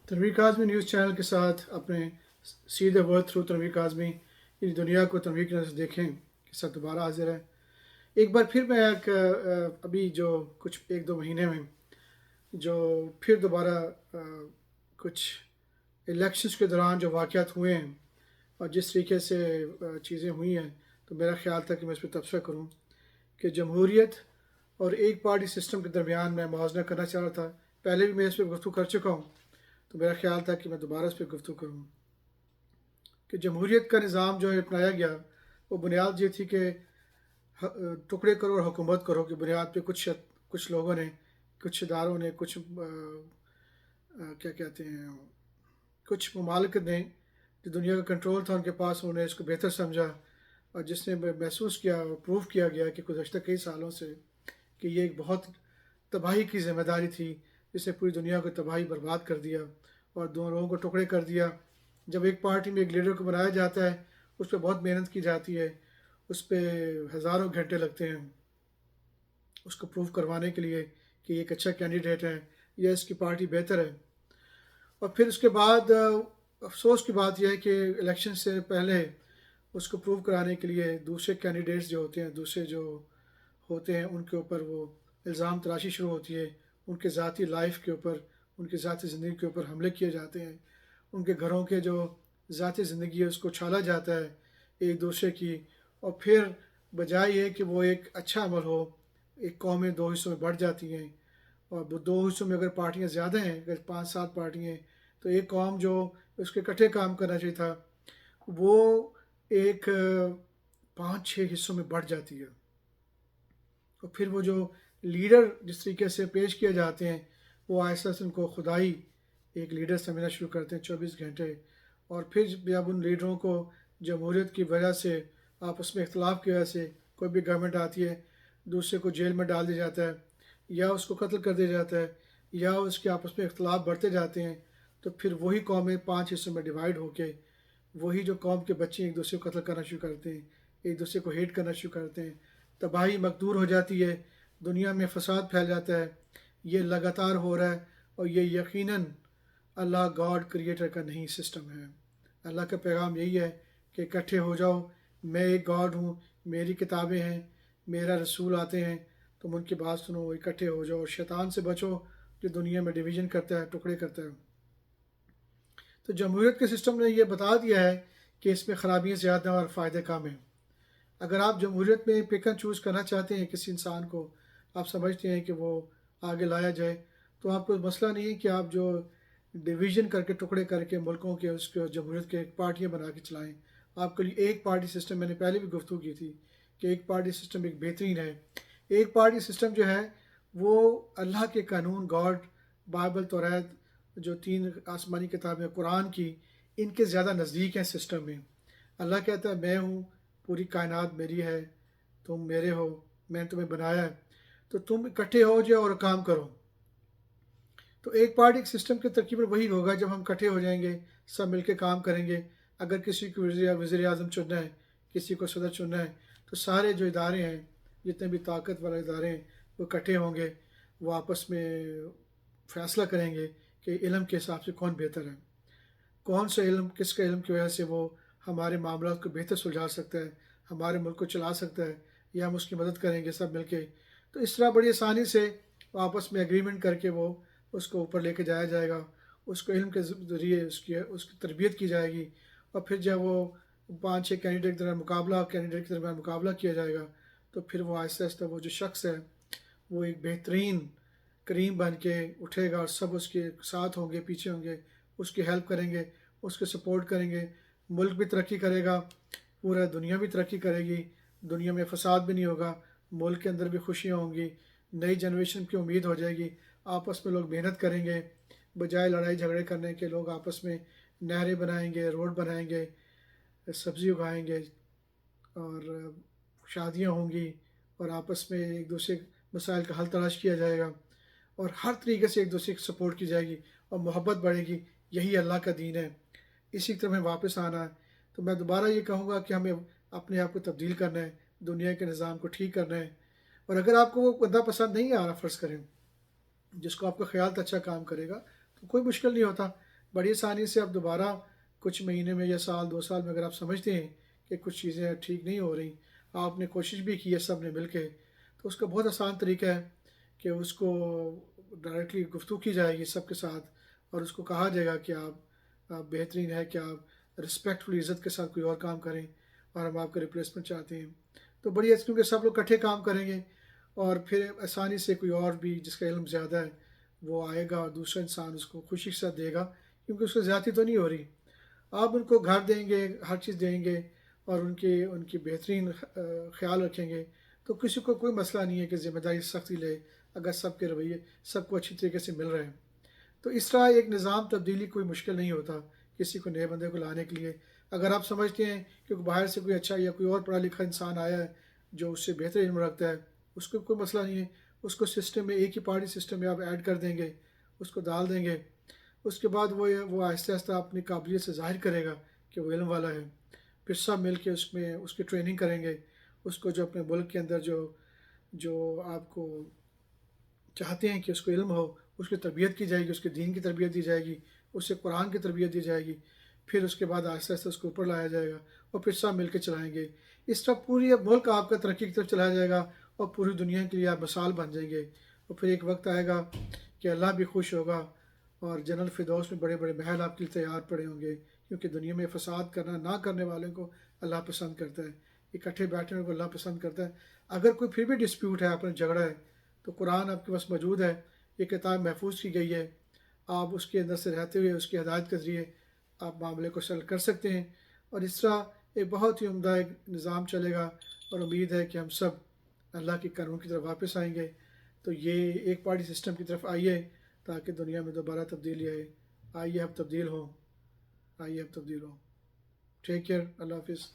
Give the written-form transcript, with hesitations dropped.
Tanveer Kazmi news channel کے ساتھ اپنے سیدھے ورڈ تھرو تنویر کاظمی اس دنیا کو تنویر کی نظر سے دیکھیں کے ساتھ دوبارہ حاضر ہے۔ ایک بار پھر میں ابھی جو کچھ ایک دو مہینے میں جو پھر دوبارہ کچھ الیکشنز کے دوران جو واقعات ہوئے ہیں اور جس طریقے سے چیزیں ہوئی ہیں، تو میرا خیال تھا کہ میں اس پہ تبصرہ کروں کہ جمہوریت اور ایک پارٹی سسٹم کے درمیان میں موازنہ کرنا چاہ رہا تھا۔ پہلے بھی میں اس پہ گفتگو کر چکا ہوں، تو میرا خیال تھا کہ میں دوبارہ اس پہ گفتگو کروں کہ جمہوریت کا نظام جو ہے اپنایا گیا، وہ بنیاد یہ تھی کہ ٹکڑے کرو اور حکومت کرو کی بنیاد پہ کچھ لوگوں نے، کچھ اداروں نے، کچھ کیا کہتے ہیں، کچھ ممالک نے جو دنیا کا کنٹرول تھا ان کے پاس، انہوں نے اس کو بہتر سمجھا، اور جس نے محسوس کیا اور پروف کیا گیا کہ گزشتہ کئی سالوں سے کہ یہ ایک بہت تباہی کی ذمہ داری تھی، جس نے پوری دنیا کو تباہی برباد کر دیا اور دونوں لوگوں کو ٹکڑے کر دیا۔ جب ایک پارٹی میں ایک لیڈر کو بنایا جاتا ہے، اس پہ بہت محنت کی جاتی ہے، اس پہ ہزاروں گھنٹے لگتے ہیں اس کو پروف کروانے کے لیے کہ یہ ایک اچھا کینڈیڈیٹ ہے یا اس کی پارٹی بہتر ہے۔ اور پھر اس کے بعد افسوس کی بات یہ ہے کہ الیکشن سے پہلے اس کو پروو کرانے کے لیے دوسرے کینڈیڈیٹس جو ہوتے ہیں، دوسرے جو ہوتے ہیں، ان کے اوپر وہ الزام تراشی شروع ہوتی ہے، ان کے ذاتی لائف کے اوپر، ان کی ذاتی زندگی کے اوپر حملے کیے جاتے ہیں، ان کے گھروں کے جو ذاتی زندگی ہے اس کو چھالا جاتا ہے ایک دوسرے کی، اور پھر بجائے یہ کہ وہ ایک اچھا عمل ہو، ایک قومیں دو حصوں میں بڑھ جاتی ہیں، اور وہ دو حصوں میں اگر پارٹیاں زیادہ ہیں، اگر 5-7 پارٹیاں ہیں، تو ایک قوم جو اس کے اکٹھے کام کرنا چاہیے تھا، وہ ایک 5-6 حصوں میں بڑھ جاتی ہے۔ اور پھر وہ جو لیڈر جس طریقے سے پیش کیے جاتے ہیں، وہ آہستہ ان کو خدائی ایک لیڈر سمجھنا شروع کرتے ہیں 24 گھنٹے، اور پھر جب ان لیڈروں کو جمہوریت کی وجہ سے، آپس میں اختلاف کی وجہ سے کوئی بھی گورنمنٹ آتی ہے، دوسرے کو جیل میں ڈال دیا جاتا ہے یا اس کو قتل کر دیا جاتا ہے یا اس کے آپس میں اختلاف بڑھتے جاتے ہیں، تو پھر وہی قومیں 5 حصوں میں ڈیوائیڈ ہو کے وہی جو قوم کے بچے ایک دوسرے کو قتل کرنا شروع کرتے ہیں، ایک دوسرے کو ہیٹ کرنا شروع کرتے ہیں، تباہی مقدور ہو جاتی ہے، دنیا میں فساد پھیل جاتا ہے۔ یہ لگاتار ہو رہا ہے، اور یہ یقیناً اللہ گاڈ کریٹر کا نہیں سسٹم ہے۔ اللہ کا پیغام یہی ہے کہ اکٹھے ہو جاؤ، میں ایک گاڈ ہوں، میری کتابیں ہیں، میرا رسول آتے ہیں، تم ان کی بات سنو، اکٹھے ہو جاؤ، اور شیطان سے بچو جو دنیا میں ڈویژن کرتا ہے، ٹکڑے کرتا ہے۔ تو جمہوریت کے سسٹم نے یہ بتا دیا ہے کہ اس میں خرابیاں زیادہ اور فائدے کم ہیں۔ اگر آپ جمہوریت میں پک اینڈ چوز کرنا چاہتے ہیں کسی انسان کو، آپ سمجھتے ہیں کہ وہ آگے لایا جائے، تو آپ کو مسئلہ نہیں ہے کہ آپ جو ڈویژن کر کے، ٹکڑے کر کے ملکوں کے اس کے جمہوریت کے پارٹیاں بنا کے چلائیں۔ آپ کے لیے ایک پارٹی سسٹم، میں نے پہلے بھی گفتگو کی تھی کہ ایک پارٹی سسٹم ایک بہترین ہے۔ ایک پارٹی سسٹم جو ہے وہ اللہ کے قانون، گاڈ، بائبل، توریت، جو 3 آسمانی کتابیں قرآن کی، ان کے زیادہ نزدیک ہیں سسٹم میں۔ اللہ کہتا ہے میں ہوں، پوری کائنات میری ہے، تم میرے ہو، میں نے تمہیں بنایا ہے، تو تم اکٹھے ہو جاؤ اور کام کرو۔ تو ایک پارٹی سسٹم کے ترکیب وہی ہوگا جب ہم اکٹھے ہو جائیں گے، سب مل کے کام کریں گے۔ اگر کسی کو وزیر اعظم چننا ہے، کسی کو صدر چننا ہے، تو سارے جو ادارے ہیں، جتنے بھی طاقت والے ادارے ہیں، وہ اکٹھے ہوں گے، وہ آپس میں فیصلہ کریں گے کہ علم کے حساب سے کون بہتر ہے، کون سا علم، کس کا علم کی وجہ سے وہ ہمارے معاملات کو بہتر سلجھا سکتا ہے، ہمارے ملک کو چلا سکتا ہے، یا ہم اس کی مدد کریں گے سب مل کے۔ تو اس طرح بڑی آسانی سے آپس میں ایگریمنٹ کر کے وہ اس کو اوپر لے کے جایا جائے گا، اس کو علم کے ذریعے اس کی تربیت کی جائے گی، اور پھر جب وہ 5-6 کینڈیڈیٹ کے درمیان کینڈیڈیٹ کے درمیان مقابلہ کیا جائے گا، تو پھر وہ آہستہ آہستہ وہ جو شخص ہے وہ ایک بہترین کریم بن کے اٹھے گا، اور سب اس کے ساتھ ہوں گے، پیچھے ہوں گے، اس کی ہیلپ کریں گے، اس کے سپورٹ کریں گے، ملک بھی ترقی کرے گا، پورا دنیا بھی ترقی کرے گی، دنیا میں فساد بھی نہیں ہوگا، ملک کے اندر بھی خوشیاں ہوں گی، نئی جنریشن کی امید ہو جائے گی، آپس میں لوگ محنت کریں گے، بجائے لڑائی جھگڑے کرنے کے لوگ آپس میں نہریں بنائیں گے، روڈ بنائیں گے، سبزی اگائیں گے، اور شادیاں ہوں گی، اور آپس میں ایک دوسرے مسائل کا حل تلاش کیا جائے گا، اور ہر طریقے سے ایک دوسرے کی سپورٹ کی جائے گی، اور محبت بڑھے گی۔ یہی اللہ کا دین ہے، اسی طرح ہمیں واپس آنا ہے۔ تو میں دوبارہ یہ کہوں گا کہ ہمیں اپنے آپ کو تبدیل کرنا ہے، دنیا کے نظام کو ٹھیک کرنا ہے، اور اگر آپ کو وہ بندہ پسند نہیں آ رہا، فرض کریں جس کو آپ کا خیال تو اچھا کام کرے گا، تو کوئی مشکل نہیں ہوتا، بڑی آسانی سے آپ دوبارہ کچھ مہینے میں یا سال 2 سال میں اگر آپ سمجھتے ہیں کہ کچھ چیزیں ٹھیک نہیں ہو رہی، آپ نے کوشش بھی کی ہے سب نے مل کے، تو اس کا بہت آسان طریقہ ہے کہ اس کو ڈائریکٹلی گفتگو کی جائے گی سب کے ساتھ، اور اس کو کہا جائے گا کہ آپ بہترین ہے کہ آپ رسپیکٹفل عزت کے ساتھ کوئی اور کام کریں، اور ہم آپ کا ریپلیسمنٹ چاہتے ہیں۔ تو بڑی ہے کیونکہ سب لوگ اکٹھے کام کریں گے، اور پھر آسانی سے کوئی اور بھی جس کا علم زیادہ ہے وہ آئے گا اور دوسرا انسان اس کو خوشی کے ساتھ دے گا، کیونکہ اس کو زیادتی تو نہیں ہو رہی۔ آپ ان کو گھر دیں گے، ہر چیز دیں گے، اور ان کی بہترین خیال رکھیں گے، تو کسی کو کوئی مسئلہ نہیں ہے کہ ذمہ داری سختی لے، اگر سب کے رویے سب کو اچھی طریقے سے مل رہے ہیں۔ تو اس طرح ایک نظام تبدیلی کوئی مشکل نہیں ہوتا کسی کو نئے بندے کو لانے کے لیے۔ اگر آپ سمجھتے ہیں کہ باہر سے کوئی اچھا یا کوئی اور پڑھا لکھا انسان آیا ہے جو اس سے بہتر علم رکھتا ہے، اس کو کوئی مسئلہ نہیں ہے، اس کو سسٹم میں ایک ہی پارٹی سسٹم میں آپ ایڈ کر دیں گے، اس کو ڈال دیں گے، اس کے بعد وہ آہستہ آہستہ اپنی قابلیت سے ظاہر کرے گا کہ وہ علم والا ہے۔ پھر سب مل کے اس کی ٹریننگ کریں گے، اس کو جو اپنے ملک کے اندر جو آپ کو چاہتے ہیں کہ اس کو علم ہو، اس کی تربیت کی جائے گی، اس کے دین کی تربیت دی جائے گی، اسے قرآن کی تربیت دی جائے گی، پھر اس کے بعد آہستہ آہستہ اس کو اوپر لایا جائے گا، اور پھر سب مل کے چلائیں گے۔ اس طرح پوری ملک آپ کا ترقی کی طرف چلایا جائے گا، اور پوری دنیا کے لیے آپ مثال بن جائیں گے۔ اور پھر ایک وقت آئے گا کہ اللہ بھی خوش ہوگا، اور جنرل فردوس میں بڑے بڑے محل آپ کے لیے تیار پڑے ہوں گے، کیونکہ دنیا میں فساد کرنا نہ کرنے والوں کو اللہ پسند کرتا ہے، اکٹھے بیٹھنے کو اللہ پسند کرتا ہے۔ اگر کوئی پھر بھی ڈسپیوٹ ہے، اپنا جھگڑا ہے، تو قرآن آپ کے پاس موجود ہے، یہ کتاب محفوظ کی گئی ہے، آپ اس کے اندر سے رہتے ہوئے اس کی ہدایت کے ذریعے آپ معاملے کو سیٹل کر سکتے ہیں، اور اس طرح ایک بہت ہی عمدہ ایک نظام چلے گا، اور امید ہے کہ ہم سب اللہ کے قانون کی طرف واپس آئیں گے۔ تو یہ ایک پارٹی سسٹم کی طرف آئیے تاکہ دنیا میں دوبارہ تبدیلی آئے۔ آئیے اب تبدیل ہوں، آئیے اب تبدیل ہوں۔ ٹیک کیئر، اللہ حافظ۔